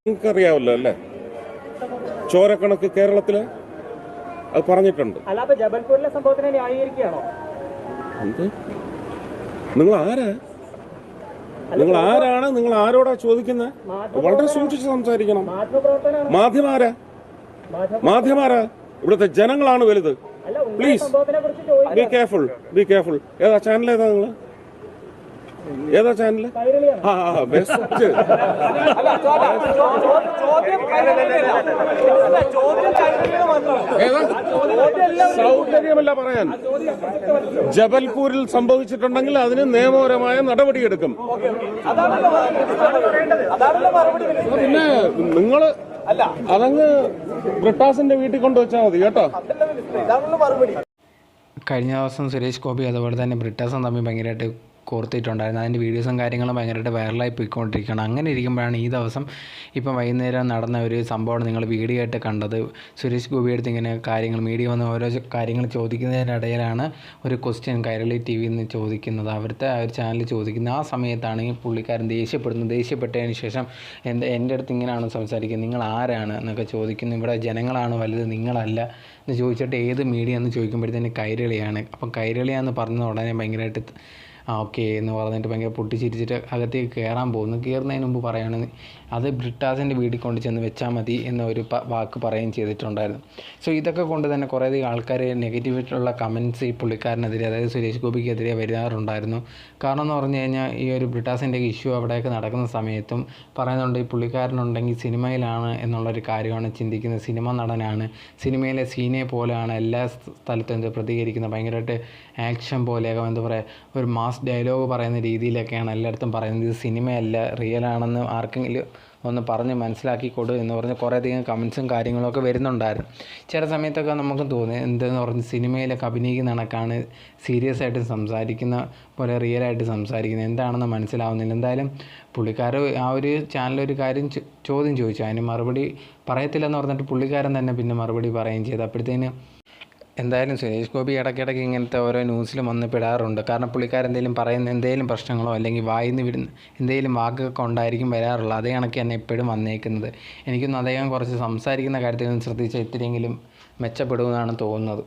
നിങ്ങൾക്കറിയാവല്ലോ അല്ലേ, ചോരക്കണക്ക് കേരളത്തില് അത് പറഞ്ഞിട്ടുണ്ട്. ജബൽപൂരിലെ സംഭവത്തിനെ ന്യായീകരിക്കുകയാണോ? നിങ്ങൾ ആരാ? നിങ്ങൾ ആരാണ്? നിങ്ങൾ ആരോടാ ചോദിക്കുന്നത്? വളരെ സൂക്ഷിച്ച് സംസാരിക്കണം. മാധ്യമാരാ? മാധ്യമാരാ? ഇവിടുത്തെ ജനങ്ങളാണ് വലുത്. Please be careful, be careful. ഏതാ ചാനൽ? ഏതാ നിങ്ങൾ? ഏതാ ചാനൽ? ബെസ്റ്റ്. സൗകര്യമല്ല പറയാൻ. ജബൽപൂരിൽ സംഭവിച്ചിട്ടുണ്ടെങ്കിൽ അതിന് നിയമപരമായ നടപടിയെടുക്കും. പിന്നെ നിങ്ങള് അതങ്ങ് ബ്രിട്ടാസിന്റെ വീട്ടിൽ കൊണ്ടുവച്ചാൽ മതി കേട്ടോ. കഴിഞ്ഞ ദിവസം സുരേഷ് ഗോപി അതുപോലെ തന്നെ ബ്രിട്ടാസും തമ്മിൽ ഭയങ്കരമായിട്ട് കോർത്തിട്ടുണ്ടായിരുന്നു. അതിൻ്റെ വീഡിയോസും കാര്യങ്ങളും ഭയങ്കരമായിട്ട് വൈറലായി പോയിക്കൊണ്ടിരിക്കുകയാണ്. അങ്ങനെ ഇരിക്കുമ്പോഴാണ് ഈ ദിവസം ഇപ്പം വൈകുന്നേരം നടന്ന ഒരു സംഭവം നിങ്ങൾ വീഡിയോ ആയിട്ട് കണ്ടത്. സുരേഷ് ഗോപി അടുത്ത് ഇങ്ങനെ കാര്യങ്ങൾ മീഡിയ വന്ന് ഓരോ കാര്യങ്ങൾ ചോദിക്കുന്നതിനിടയിലാണ് ഒരു ക്വസ്റ്റ്യൻ കൈരളി TV നിന്ന് ചോദിക്കുന്നത്, അവിടുത്തെ ആ ഒരു ചാനൽ ചോദിക്കുന്നത്. ആ സമയത്താണ് ഈ പുള്ളിക്കാരൻ ദേഷ്യപ്പെട്ടതിന് ശേഷം എൻ്റെ അടുത്ത് ഇങ്ങനെയാണ് സംസാരിക്കുന്നത്, നിങ്ങൾ ആരാണ് എന്നൊക്കെ ചോദിക്കുന്നു. ഇവിടെ ജനങ്ങളാണ് വലുത്, നിങ്ങളല്ല എന്ന് ചോദിച്ചിട്ട് ഏത് മീഡിയ എന്ന് ചോദിക്കുമ്പോഴത്തേന് കൈരളിയാണ്. അപ്പം കൈരളിയാന്ന് പറഞ്ഞ ഉടനെ ഭയങ്കരമായിട്ട് ഓക്കെ എന്ന് പറഞ്ഞിട്ട് ഭയങ്കര പൊട്ടിച്ചിരിച്ചിട്ട് അകത്തേക്ക് കയറാൻ പോകുന്നു. കയറുന്നതിന് മുമ്പ് പറയുകയാണെങ്കിൽ അത് ബ്രിട്ടാസിൻ്റെ വീട്ടിൽ കൊണ്ട് ചെന്ന് വെച്ചാൽ മതി എന്നൊരു വാക്ക് പറയുകയും ചെയ്തിട്ടുണ്ടായിരുന്നു. സോ ഇതൊക്കെ കൊണ്ട് തന്നെ കുറേയധികം ആൾക്കാർ നെഗറ്റീവായിട്ടുള്ള കമൻറ്റ്സ് ഈ പുള്ളിക്കാരനെതിരെ, അതായത് സുരേഷ് ഗോപിക്കെതിരെ വരാറുണ്ടായിരുന്നു. കാരണം എന്ന് പറഞ്ഞു കഴിഞ്ഞാൽ ഈ ഒരു ബ്രിട്ടാസിൻ്റെ ഇഷ്യൂ അവിടെയൊക്കെ നടക്കുന്ന സമയത്തും പറയുന്നുണ്ട്, ഈ പുള്ളിക്കാരനുണ്ടെങ്കിൽ സിനിമയിലാണ് എന്നുള്ളൊരു കാര്യമാണ് ചിന്തിക്കുന്നത്, സിനിമ നടനാണ്, സിനിമയിലെ സീനെ പോലെയാണ് എല്ലാ സ്ഥലത്തും പ്രതികരിക്കുന്നത്, ഭയങ്കരമായിട്ട് ആക്ഷൻ പോലെയൊക്കെ എന്താ പറയുക ഒരു മാസ് ഡയലോഗ് പറയുന്ന രീതിയിലൊക്കെയാണ് എല്ലായിടത്തും പറയുന്നത്. ഇത് സിനിമയല്ല, റിയലാണെന്ന് ആർക്കെങ്കിലും ഒന്ന് പറഞ്ഞ് മനസ്സിലാക്കി കൊടു എന്ന് പറഞ്ഞ് കുറേയധികം കമൻസും കാര്യങ്ങളൊക്കെ വരുന്നുണ്ടായിരുന്നു. ചില സമയത്തൊക്കെ നമുക്ക് തോന്നി എന്തെന്ന് പറഞ്ഞ് സിനിമയിലൊക്കെ അഭിനയിക്കുന്ന കണക്കാണ് സീരിയസ് ആയിട്ട് സംസാരിക്കുന്ന പോലെ റിയലായിട്ട് സംസാരിക്കുന്നത് എന്താണെന്ന് മനസ്സിലാവുന്നില്ല. എന്തായാലും പുള്ളിക്കാർ ആ ഒരു ചാനലൊരു കാര്യം ചോദ്യം ചോദിച്ചു, അതിന് മറുപടി പറയത്തില്ലെന്ന് പറഞ്ഞിട്ട് പുള്ളിക്കാരൻ തന്നെ പിന്നെ മറുപടി പറയുകയും ചെയ്തു. അപ്പോഴത്തേന് എന്തായാലും സുരേഷ് ഗോപി ഇടയ്ക്കിടയ്ക്ക് ഇങ്ങനത്തെ ഓരോ ന്യൂസിലും വന്ന് പെടാറുണ്ട്. കാരണം പുള്ളിക്കാരൻ എന്തെങ്കിലും പറയുന്ന എന്തെങ്കിലും പ്രശ്നങ്ങളോ അല്ലെങ്കിൽ വായിന്ന് വിടുന്ന എന്തെങ്കിലും വാക്കൊക്കെ ഉണ്ടായിരിക്കും വരാറുള്ളത്. അതേ കണക്ക് തന്നെ എപ്പോഴും വന്നേക്കുന്നത്. എനിക്കൊന്നും അദ്ദേഹം കുറച്ച് സംസാരിക്കുന്ന കാര്യത്തിൽ ശ്രദ്ധിച്ചാൽ ഇത്തിരിയെങ്കിലും മെച്ചപ്പെടുമെന്നാണ് തോന്നുന്നത്.